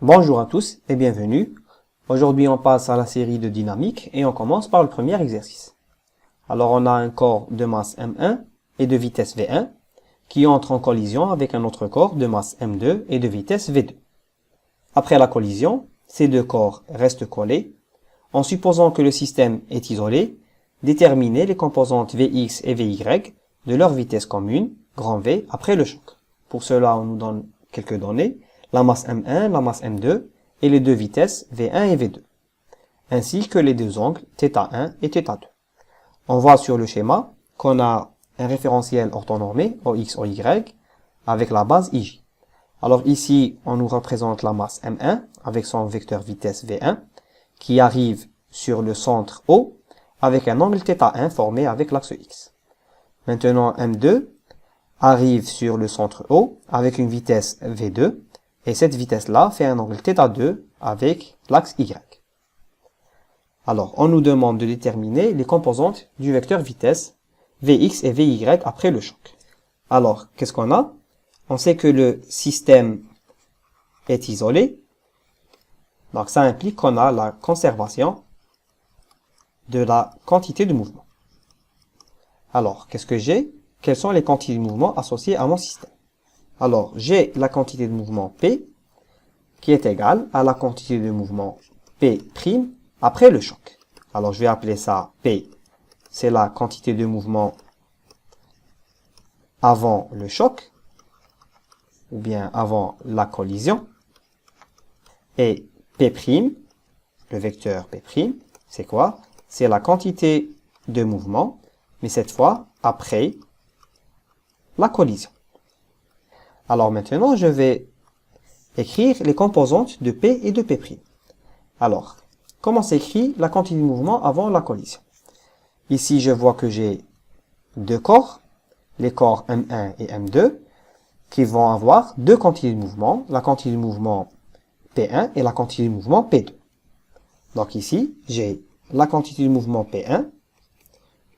Bonjour à tous et bienvenue. Aujourd'hui, on passe à la série de dynamique et on commence par le premier exercice. Alors, on a un corps de masse M1 et de vitesse V1 qui entre en collision avec un autre corps de masse M2 et de vitesse V2. Après la collision, ces deux corps restent collés. En supposant que le système est isolé, déterminez les composantes Vx et Vy de leur vitesse commune, grand V, après le choc. Pour cela, on nous donne quelques données, la masse M1, la masse M2 et les deux vitesses V1 et V2, ainsi que les deux angles θ1 et θ2. On voit sur le schéma qu'on a un référentiel orthonormé, OX, OY, avec la base IJ. Alors ici, on nous représente la masse M1 avec son vecteur vitesse V1 qui arrive sur le centre O avec un angle θ1 formé avec l'axe X. Maintenant, M2 arrive sur le centre O avec une vitesse V2 et cette vitesse-là fait un angle θ2 avec l'axe Y. Alors, on nous demande de déterminer les composantes du vecteur vitesse Vx et Vy après le choc. Alors, qu'est-ce qu'on a? On sait que le système est isolé. Donc, ça implique qu'on a la conservation de la quantité de mouvement. Alors, qu'est-ce que j'ai? Quelles sont les quantités de mouvement associées à mon système? Alors, j'ai la quantité de mouvement P qui est égale à la quantité de mouvement P' après le choc. Alors, je vais appeler ça P, c'est la quantité de mouvement avant le choc, ou bien avant la collision. Et P', le vecteur P', c'est quoi? C'est la quantité de mouvement, mais cette fois après la collision. Alors maintenant, je vais écrire les composantes de P et de P'. Alors, comment s'écrit la quantité de mouvement avant la collision? Ici, je vois que j'ai deux corps, les corps M1 et M2, qui vont avoir deux quantités de mouvement, la quantité de mouvement P1 et la quantité de mouvement P2. Donc ici, j'ai la quantité de mouvement P1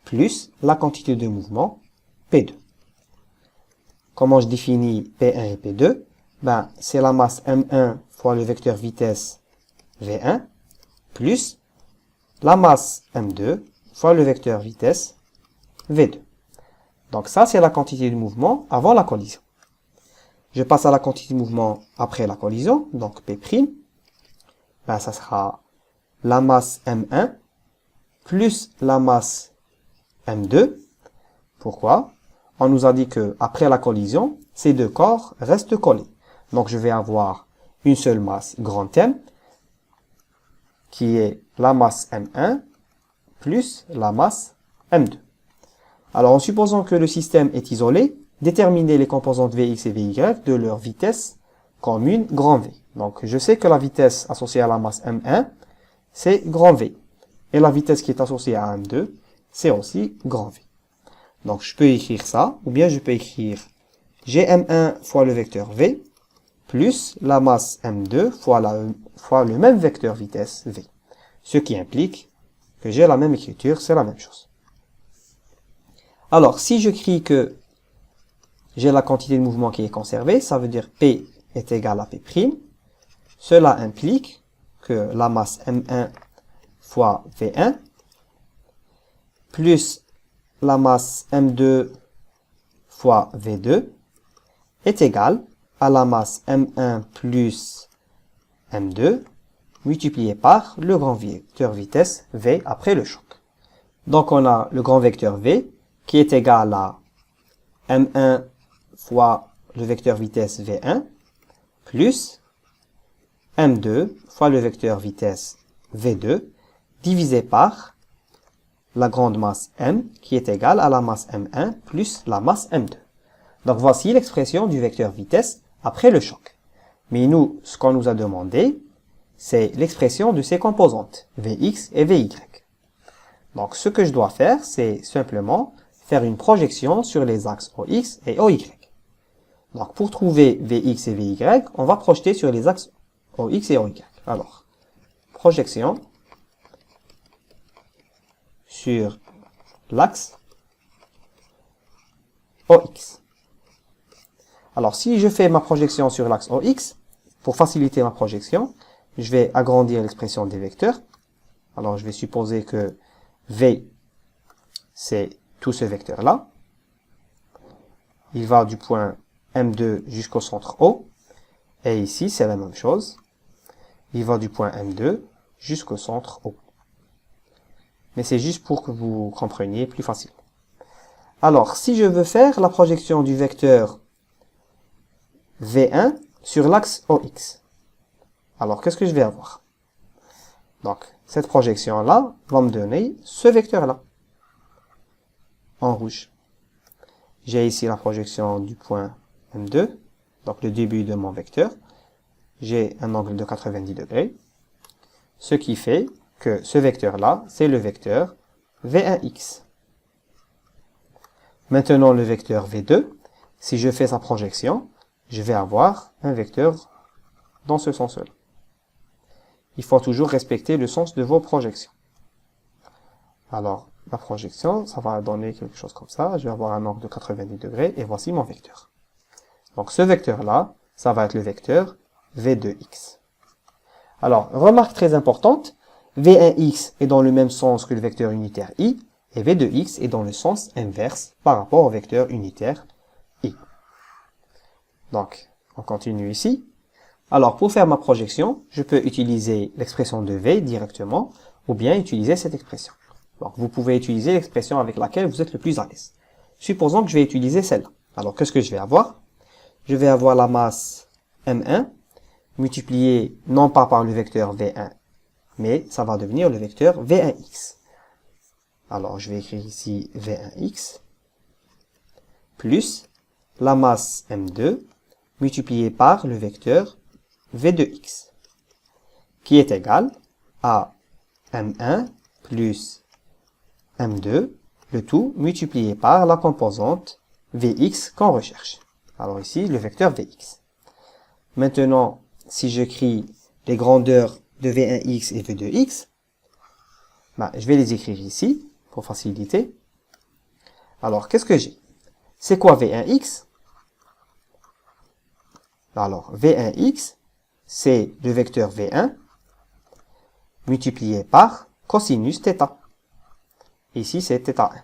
plus la quantité de mouvement P2. Comment je définis P1 et P2? Ben, c'est la masse M1 fois le vecteur vitesse V1 plus la masse M2 fois le vecteur vitesse V2. Donc ça, c'est la quantité de mouvement avant la collision. Je passe à la quantité de mouvement après la collision, donc P'. Ben, ça sera la masse M1 plus la masse M2. Pourquoi? On nous a dit que après la collision, ces deux corps restent collés. Donc je vais avoir une seule masse grand M, qui est la masse M1 plus la masse M2. Alors en supposant que le système est isolé, déterminez les composantes Vx et Vy de leur vitesse commune grand V. Donc je sais que la vitesse associée à la masse M1, c'est grand V. Et la vitesse qui est associée à M2, c'est aussi grand V. Donc, je peux écrire ça, ou bien je peux écrire Gm1 fois le vecteur V, plus la masse M2 fois le même vecteur vitesse V. Ce qui implique que j'ai la même écriture, c'est la même chose. Alors, si j'écris que j'ai la quantité de mouvement qui est conservée, ça veut dire P est égal à P'. Cela implique que la masse M1 fois V1 plus la masse M2 fois V2 est égale à la masse M1 plus M2 multiplié par le grand vecteur vitesse V après le choc. Donc on a le grand vecteur V qui est égal à M1 fois le vecteur vitesse V1 plus M2 fois le vecteur vitesse V2 divisé par la grande masse M qui est égale à la masse M1 plus la masse M2. Donc voici l'expression du vecteur vitesse après le choc. Mais nous, ce qu'on nous a demandé, c'est l'expression de ses composantes, Vx et Vy. Donc ce que je dois faire, c'est simplement faire une projection sur les axes OX et OY. Donc pour trouver Vx et Vy, on va projeter sur les axes OX et OY. Alors, projection sur l'axe OX. Alors, si je fais ma projection sur l'axe OX, pour faciliter ma projection, je vais agrandir l'expression des vecteurs. Alors, je vais supposer que V, c'est tout ce vecteur-là. Il va du point M2 jusqu'au centre O. Et ici, c'est la même chose. Il va du point M2 jusqu'au centre O. Mais c'est juste pour que vous compreniez plus facilement. Alors, si je veux faire la projection du vecteur V1 sur l'axe OX, alors qu'est-ce que je vais avoir? Donc, cette projection-là va me donner ce vecteur-là, en rouge. J'ai ici la projection du point M2, donc le début de mon vecteur. J'ai un angle de 90 degrés, ce qui fait que ce vecteur-là, c'est le vecteur V1x. Maintenant, le vecteur V2, si je fais sa projection, je vais avoir un vecteur dans ce sens-là. Il faut toujours respecter le sens de vos projections. Alors, la projection, ça va donner quelque chose comme ça. Je vais avoir un angle de 90 degrés et voici mon vecteur. Donc, ce vecteur-là, ça va être le vecteur V2x. Alors, remarque très importante, V1x est dans le même sens que le vecteur unitaire i, et V2x est dans le sens inverse par rapport au vecteur unitaire i. Donc, on continue ici. Alors, pour faire ma projection, je peux utiliser l'expression de V directement, ou bien utiliser cette expression. Donc, vous pouvez utiliser l'expression avec laquelle vous êtes le plus à l'aise. Supposons que je vais utiliser celle-là. Alors, qu'est-ce que je vais avoir? Je vais avoir la masse M1, multipliée non pas par le vecteur V1, mais ça va devenir le vecteur V1x. Alors, je vais écrire ici V1x, plus la masse M2, multipliée par le vecteur V2x, qui est égal à M1 plus M2, le tout multiplié par la composante Vx qu'on recherche. Alors ici, le vecteur Vx. Maintenant, si j'écris les grandeurs de V1x et V2x, je vais les écrire ici, pour faciliter. Alors, qu'est-ce que j'ai? C'est quoi V1x? Alors, V1x, c'est le vecteur V1 multiplié par cosinus θ. Ici, c'est θ1.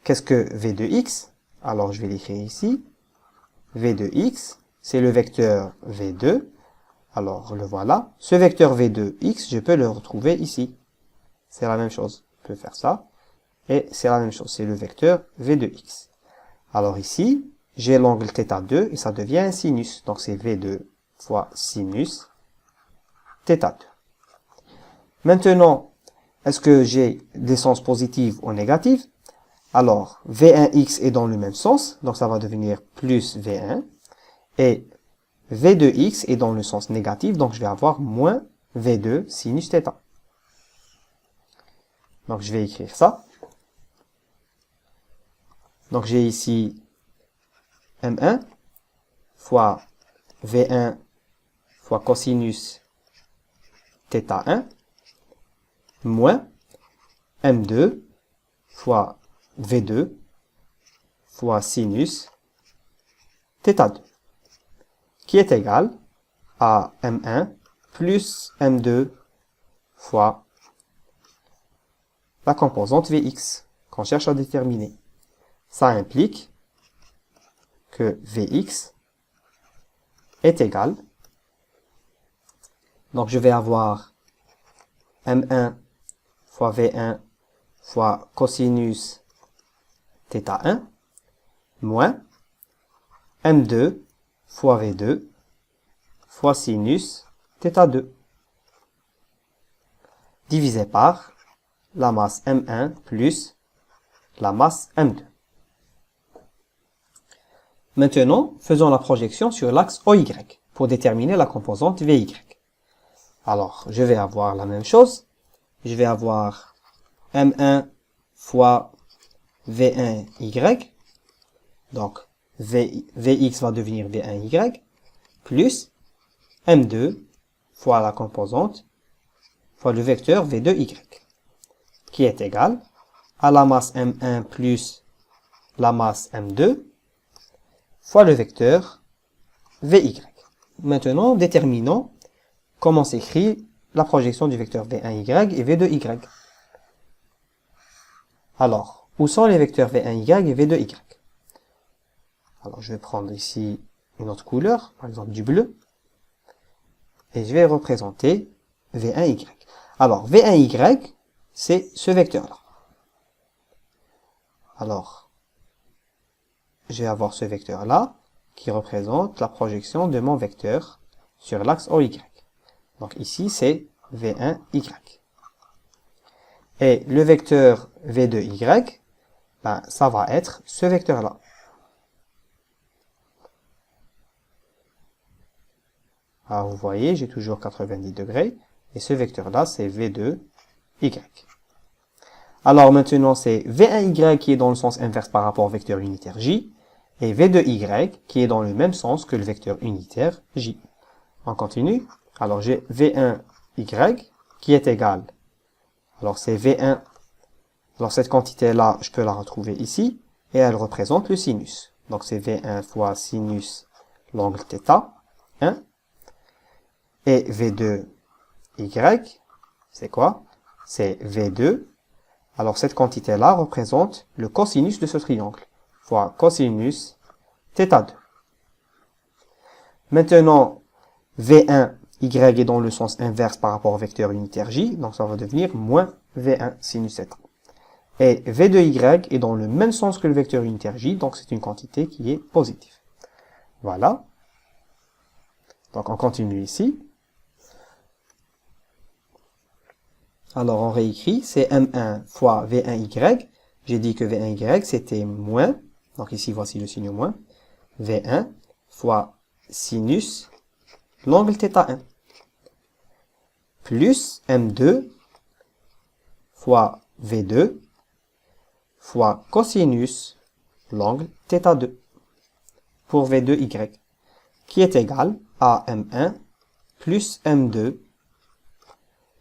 Qu'est-ce que V2x? Alors, je vais l'écrire ici. V2x, c'est le vecteur V2. Alors, le voilà. Ce vecteur V2x, je peux le retrouver ici. C'est la même chose. Je peux faire ça. Et c'est la même chose. C'est le vecteur V2x. Alors ici, j'ai l'angle θ2 et ça devient un sinus. Donc, c'est V2 fois sinus θ2. Maintenant, est-ce que j'ai des sens positifs ou négatifs? Alors, V1x est dans le même sens, donc ça va devenir plus V1. Et V2x est dans le sens négatif, donc je vais avoir moins V2 sinus θ. Donc, je vais écrire ça. Donc, j'ai ici M1 fois V1 fois cosinus θ1 moins M2 fois V2 fois sinus θ2 qui est égal à M1 plus M2 fois la composante Vx qu'on cherche à déterminer. Ça implique que Vx est égal. Donc, je vais avoir M1 fois V1 fois cosinus θ1 moins M2 fois V2 fois sinus θ2 divisé par la masse M1 plus la masse M2. Maintenant, faisons la projection sur l'axe OY pour déterminer la composante VY. Alors, je vais avoir la même chose. Je vais avoir M1 fois V1Y. Donc, Vx va devenir V1Y. Plus M2 fois la composante fois le vecteur V2Y. Qui est égal à la masse M1 plus la masse M2 fois le vecteur VY. Maintenant, déterminons comment s'écrit la projection du vecteur V1Y et V2Y. Alors, où sont les vecteurs V1Y et V2Y? Alors, je vais prendre ici une autre couleur, par exemple du bleu, et je vais représenter V1Y. Alors, V1Y, c'est ce vecteur-là. Alors, je vais avoir ce vecteur-là qui représente la projection de mon vecteur sur l'axe OY. Donc ici, c'est V1Y. Et le vecteur V2Y, ben, ça va être ce vecteur-là. Alors vous voyez, j'ai toujours 90 degrés. Et ce vecteur-là, c'est V2Y. Alors maintenant, c'est V1Y qui est dans le sens inverse par rapport au vecteur unitaire J. Et V2Y qui est dans le même sens que le vecteur unitaire J. On continue. Alors j'ai V1Y qui est égal. Alors c'est V1. Alors cette quantité-là, je peux la retrouver ici. Et elle représente le sinus. Donc c'est V1 fois sinus l'angle θ. 1. Et V2Y, c'est quoi? C'est V2. Alors cette quantité-là représente le cosinus de ce triangle, fois cosinus θ2. Maintenant, V1, Y est dans le sens inverse par rapport au vecteur unitaire J, donc ça va devenir moins V1 sinus θ. Et V2Y est dans le même sens que le vecteur unitaire J, donc c'est une quantité qui est positive. Voilà. Donc on continue ici. Alors on réécrit, c'est M1 fois V1Y. J'ai dit que V1Y c'était moins, donc ici voici le signe moins, V1 fois sinus l'angle θ1 plus M2 fois V2 fois cosinus l'angle θ2 pour V2Y qui est égal à M1 plus M2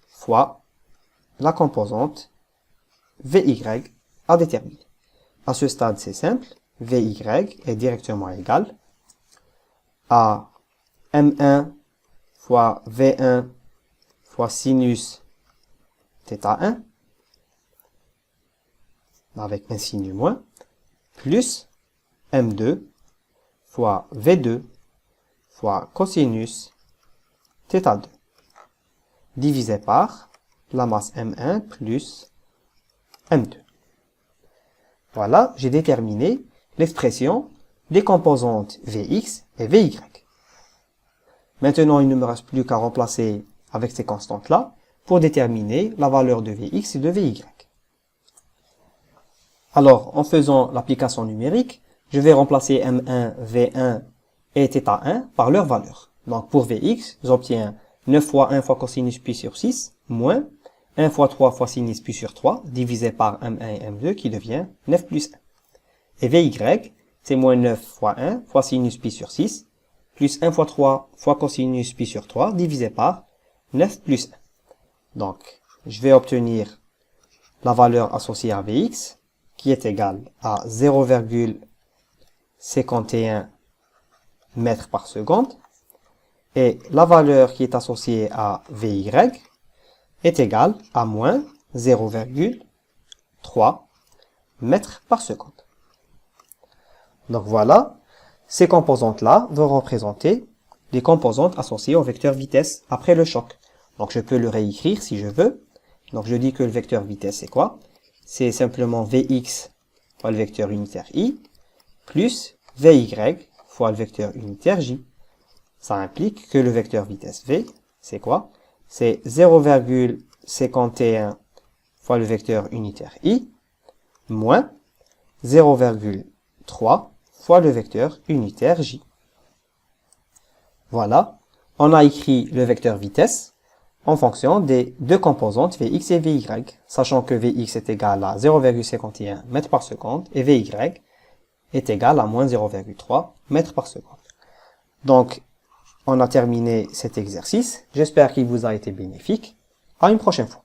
fois la composante VY à déterminer. À ce stade, c'est simple. VY est directement égal à M1 fois V1 fois sinus θ1 avec un signe moins plus M2 fois V2 fois cosinus θ2 divisé par la masse M1 plus M2. Voilà, j'ai déterminé l'expression des composantes Vx et Vy. Maintenant, il ne me reste plus qu'à remplacer avec ces constantes-là pour déterminer la valeur de Vx et de Vy. Alors, en faisant l'application numérique, je vais remplacer M1, V1 et θ1 par leur valeur. Donc, pour Vx, j'obtiens 9 fois 1 fois cosinus pi sur 6, moins 1 fois 3 fois sinus pi sur 3, divisé par M1 et M2, qui devient 9 plus 1. Et Vy, c'est moins 9 fois 1 fois sinus pi sur 6, plus 1 fois 3 fois cosinus pi sur 3, divisé par 9 plus 1. Donc, je vais obtenir la valeur associée à Vx, qui est égale à 0,51 mètres par seconde, et la valeur qui est associée à Vy est égale à moins 0,3 mètres par seconde. Donc voilà, ces composantes-là vont représenter les composantes associées au vecteur vitesse après le choc. Donc je peux le réécrire si je veux. Donc je dis que le vecteur vitesse c'est quoi? C'est simplement Vx fois le vecteur unitaire i, plus Vy fois le vecteur unitaire j. Ça implique que le vecteur vitesse v, c'est quoi? C'est 0,51 fois le vecteur unitaire i, moins 0,3 fois le vecteur unitaire j. Voilà, on a écrit le vecteur vitesse en fonction des deux composantes Vx et Vy, sachant que Vx est égal à 0,51 mètres par seconde et Vy est égal à moins 0,3 mètres par seconde. Donc, on a terminé cet exercice. J'espère qu'il vous a été bénéfique. À une prochaine fois.